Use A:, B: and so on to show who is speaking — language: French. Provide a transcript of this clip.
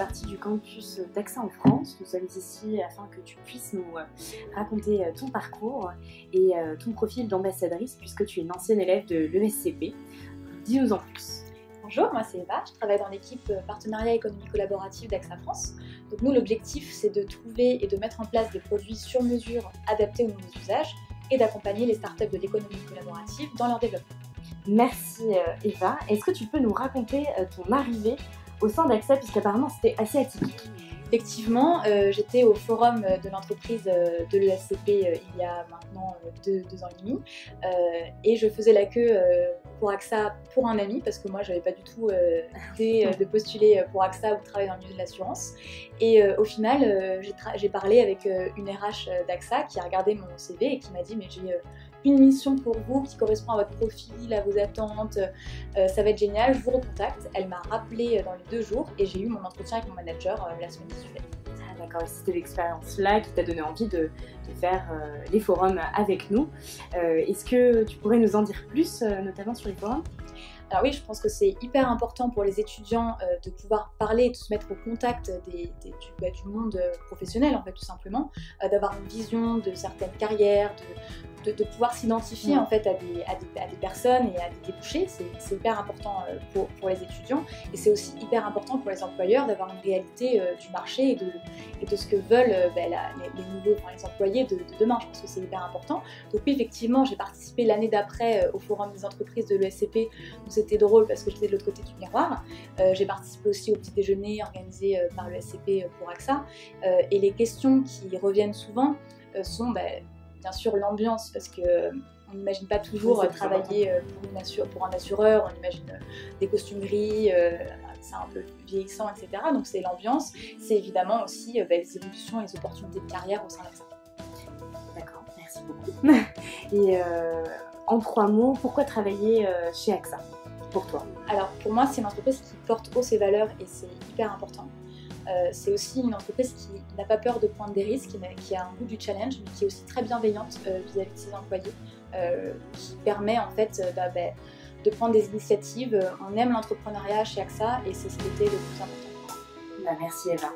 A: partie du campus d'AXA en France. Nous sommes ici afin que tu puisses nous raconter ton parcours et ton profil d'ambassadrice puisque tu es une ancienne élève de l'ESCP. Dis-nous en plus.
B: Bonjour, moi c'est Eva, je travaille dans l'équipe partenariat économique collaboratif d'AXA France. Donc nous, l'objectif, c'est de trouver et de mettre en place des produits sur mesure adaptés aux nouveaux usages et d'accompagner les startups de l'économie collaborative dans leur développement.
A: Merci Eva. Est-ce que tu peux nous raconter ton arrivée au sein d'AXA puisqu'apparemment c'était assez atypique?
B: Effectivement, j'étais au forum de l'entreprise de l'ESCP il y a maintenant deux ans et demi et je faisais la queue pour AXA pour un ami parce que moi j'avais pas du tout idée de postuler pour AXA ou de travailler dans le milieu de l'assurance et au final j'ai parlé avec une RH d'AXA qui a regardé mon CV et qui m'a dit mais j'ai une mission pour vous qui correspond à votre profil, à vos attentes, ça va être génial, je vous recontacte. Elle m'a rappelé dans les 2 jours et j'ai eu mon entretien avec mon manager la semaine qui suivait.
A: Ah, d'accord, c'était l'expérience-là qui t'a donné envie de faire les forums avec nous. Est-ce que tu pourrais nous en dire plus, notamment sur les forums ?
B: Alors oui, je pense que c'est hyper important pour les étudiants de pouvoir parler et de se mettre au contact du monde professionnel, en fait, tout simplement, d'avoir une vision de certaines carrières, de pouvoir s'identifier en fait à des personnes et à des débouchés. C'est hyper important pour les étudiants et c'est aussi hyper important pour les employeurs d'avoir une réalité du marché et de ce que veulent les employés de demain. Je pense que c'est hyper important. Donc oui, effectivement, j'ai participé l'année d'après au forum des entreprises de l'ESCP. C'était drôle parce que j'étais de l'autre côté du miroir. J'ai participé aussi au petit déjeuner organisé par l'ESCP pour AXA. Et les questions qui reviennent souvent sont bien sûr l'ambiance, parce qu'on n'imagine pas toujours travailler pour un assureur, on imagine des costumes gris, c'est un peu vieillissant, etc. Donc c'est l'ambiance, c'est évidemment aussi les évolutions et les opportunités de carrière au sein d'AXA.
A: D'accord, merci beaucoup. Et en 3 mots, pourquoi travailler chez AXA pour toi?
B: Alors pour moi, c'est une entreprise qui porte haut ses valeurs et c'est hyper important. C'est aussi une entreprise qui n'a pas peur de prendre des risques, qui a un goût du challenge, mais qui est aussi très bienveillante vis-à-vis de ses employés, qui permet en fait de prendre des initiatives. On aime l'entrepreneuriat chez AXA et c'est ce qui était le plus important.
A: Merci Eva.